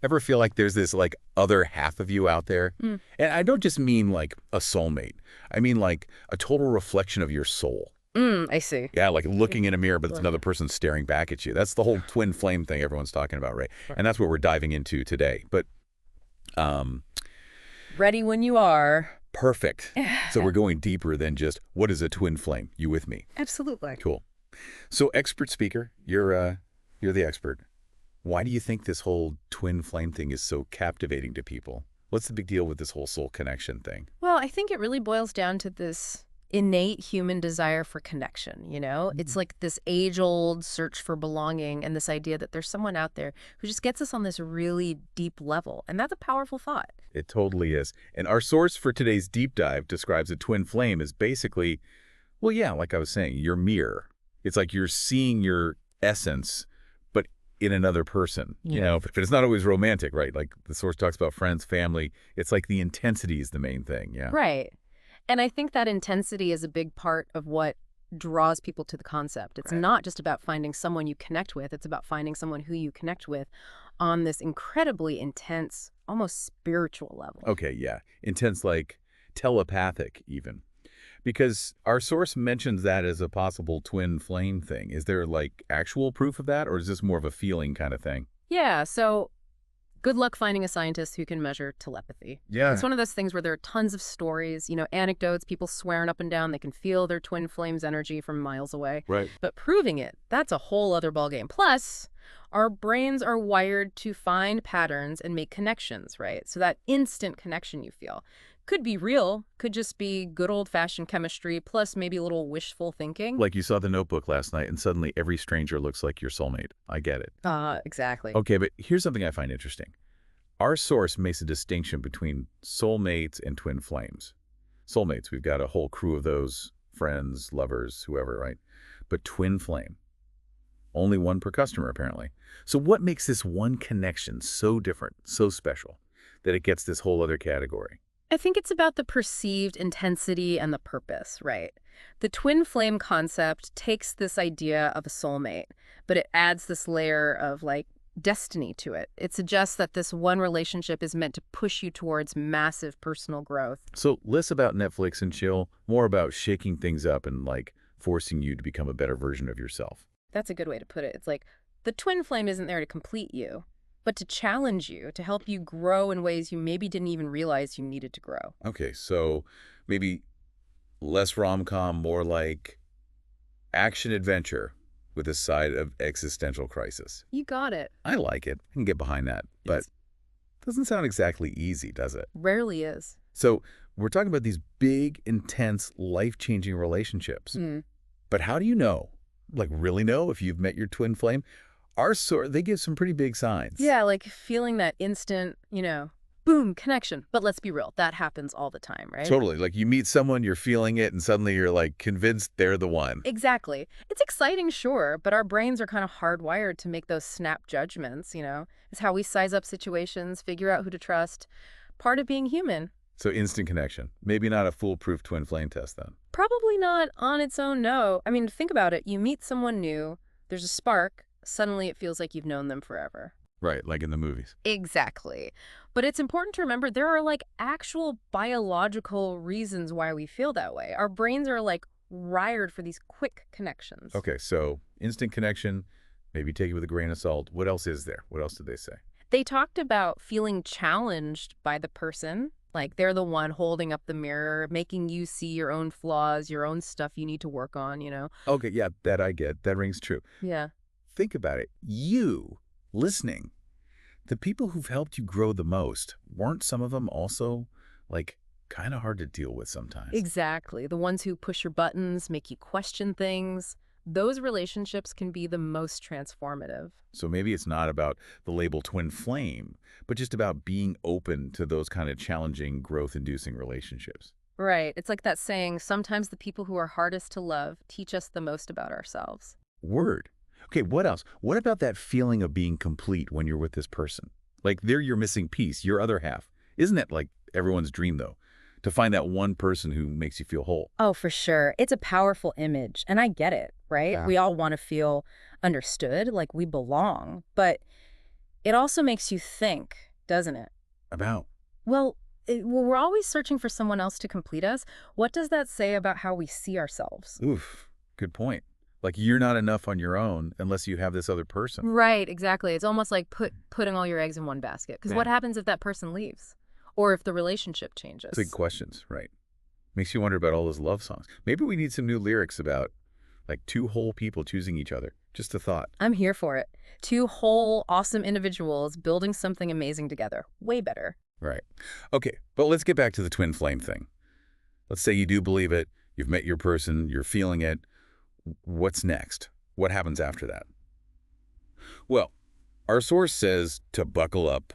Ever feel like there's this like other half of you out there? Mm. And I don't just mean like a soulmate. I mean like a total reflection of your soul. I see. Yeah, like Yeah. looking in a mirror, but it's Right. another person staring back at you. That's the whole twin flame thing everyone's talking about, right? Right. And that's what we're diving into today. But um, Ready when you are. perfect. So we're going deeper than just what is a twin flame? You with me? Absolutely. Cool. So expert speaker, you're the expert. Why do you think this whole twin flame thing is so captivating to people? What's the big deal with this whole soul connection thing? Well, I think it really boils down to this innate human desire for connection, you know? It's like this age-old search for belonging and this idea that there's someone out there who just gets us on this really deep level. And that's a powerful thought. It totally is. And our source for today's deep dive describes a twin flame as basically, well, yeah, like I was saying, your mirror. It's like you're seeing your essence, but in another person. You know, but it's not always romantic, right? Like the source talks about friends, family. It's like the intensity is the main thing. Yeah. Right. And I think that intensity is a big part of what draws people to the concept. It's Right. not just about finding someone you connect with, it's about finding someone who you connect with on this incredibly intense, almost spiritual level. Okay, yeah. Intense, like telepathic even. Because our source mentions that as a possible twin flame thing. Is there like actual proof of that, or is this more of a feeling kind of thing? Yeah, so good luck finding a scientist who can measure telepathy. Yeah. It's one of those things where there are tons of stories, anecdotes, people swearing up and down they can feel their twin flames energy from miles away. Right. But proving it, that's a whole other ballgame. Plus, our brains are wired to find patterns and make connections, right? So that instant connection you feel could be real, could just be good old-fashioned chemistry, plus maybe a little wishful thinking. Like you saw The Notebook last night, and suddenly every stranger looks like your soulmate. I get it. Exactly. Okay, but here's something I find interesting. Our source makes a distinction between soulmates and twin flames. Soulmates, we've got a whole crew of those, friends, lovers, whoever, right? But twin flame, only one per customer, apparently. So what makes this one connection so different, so special, that it gets this whole other category? I think it's about the perceived intensity and the purpose, right? The twin flame concept takes this idea of a soulmate, but it adds this layer of like destiny to it. It suggests that this one relationship is meant to push you towards massive personal growth. So less about Netflix and chill, more about shaking things up and like forcing you to become a better version of yourself. That's a good way to put it. It's like the twin flame isn't there to complete you, but to challenge you, to help you grow in ways you maybe didn't even realize you needed to grow. Okay, so maybe less rom-com, more like action-adventure with a side of existential crisis. You got it. I like it. I can get behind that, but It doesn't sound exactly easy, does it? rarely is. So we're talking about these big, intense, life-changing relationships. Mm. But how do you know, like really know if you've met your twin flame? Our sort, they give some pretty big signs. Yeah, like feeling that instant, boom, connection. But let's be real, that happens all the time, right? Totally. Like you meet someone, you're feeling it, and suddenly you're like convinced they're the one. Exactly. It's exciting, sure, but our brains are kind of hardwired to make those snap judgments. It's how we size up situations, figure out who to trust. Part of being human. So instant connection. Maybe not a foolproof twin flame test then. Probably not on its own, no. I mean, think about it. You meet someone new, there's a spark, suddenly it feels like you've known them forever. Right, like in the movies. Exactly. But it's important to remember there are like actual biological reasons why we feel that way. Our brains are like wired for these quick connections. Okay, so instant connection, maybe take it with a grain of salt. What else is there? What else did they say? They talked about feeling challenged by the person. Like they're the one holding up the mirror, making you see your own flaws, your own stuff you need to work on. Okay, yeah, that I get. That rings true. Yeah. Think about it. You, listening, the people who've helped you grow the most, weren't some of them also, like, kind of hard to deal with sometimes? Exactly. The ones who push your buttons, make you question things. Those relationships can be the most transformative. So maybe it's not about the label twin flame, but just about being open to those kind of challenging, growth-inducing relationships. Right. It's like that saying, sometimes the people who are hardest to love teach us the most about ourselves. Word. Okay, what else? What about that feeling of being complete when you're with this person? Like they're your missing piece, your other half. Isn't that like everyone's dream, though? To find that one person who makes you feel whole. Oh, for sure. It's a powerful image, and I get it, right? Yeah. We all want to feel understood, like we belong. But It also makes you think, doesn't it? About. Well, we're always searching for someone else to complete us. What does that say about how we see ourselves? Oof, good point. Like you're not enough on your own unless you have this other person. Right, exactly. It's almost like putting all your eggs in one basket. Because what Yeah. happens if that person leaves? Or if the relationship Big changes? questions, right? Makes you wonder about all those love songs. Maybe we need some new lyrics about like two whole people choosing each other. Just a thought. I'm here for it. Two whole, awesome individuals building something amazing together. Way better. Right. Okay, but let's get back to the twin flame thing. Let's say you do believe it, you've met your person, you're feeling it. What's next? What happens after that? Well, our source says to buckle up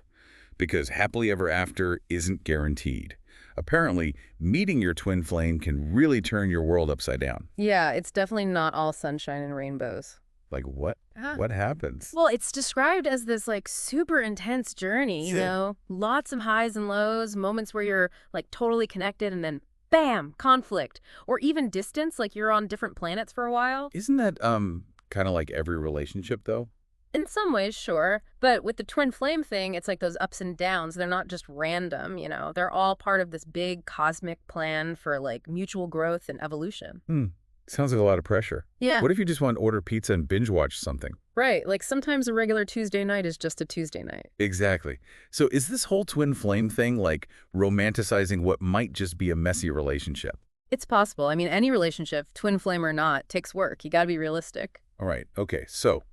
because happily ever after isn't guaranteed. Apparently, meeting your twin flame can really turn your world upside down. Yeah, it's definitely not all sunshine and rainbows. Like what? Ah. What happens? Well, it's described as this like super intense journey, Yeah. lots of highs and lows, moments where you're like totally connected and then bam, conflict, or even distance, like you're on different planets for a while. Isn't that kind of like every relationship though? In some ways, sure. But with the twin flame thing, it's like those ups and downs. They're not just random. They're all part of this big cosmic plan for like mutual growth and evolution. Hmm. Sounds like a lot of pressure. Yeah. What if you just want to order pizza and binge watch something? Right. Like sometimes a regular Tuesday night is just a Tuesday night. Exactly. So is this whole twin flame thing like romanticizing what might just be a messy relationship? It's possible. I mean, any relationship, twin flame or not, takes work. You got to be realistic. All right. Okay. So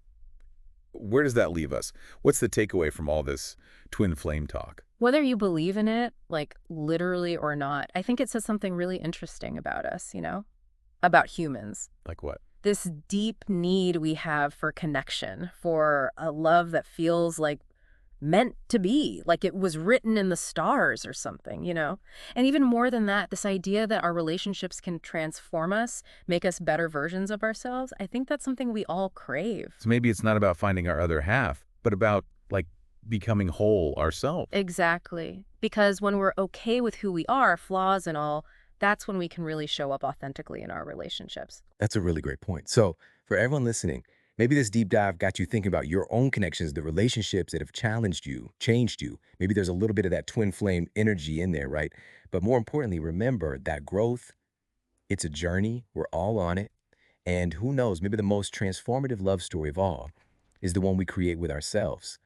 where does that leave us? What's the takeaway from all this twin flame talk? Whether you believe in it, like literally or not, I think it says something really interesting about us, about humans. Like what? This deep need we have for connection, for a love that feels like meant to be, like it was written in the stars or something. And even more than that, this idea that our relationships can transform us, make us better versions of ourselves, I think that's something we all crave. So maybe it's not about finding our other half, but about like becoming whole ourselves. Exactly. Because when we're okay with who we are, flaws and all, that's when we can really show up authentically in our relationships. That's a really great point. So, for everyone listening, maybe this deep dive got you thinking about your own connections, the relationships that have challenged you, changed you. Maybe there's a little bit of that twin flame energy in there, right? But more importantly, remember that growth, it's a journey. We're all on it. And who knows, maybe the most transformative love story of all is the one we create with ourselves.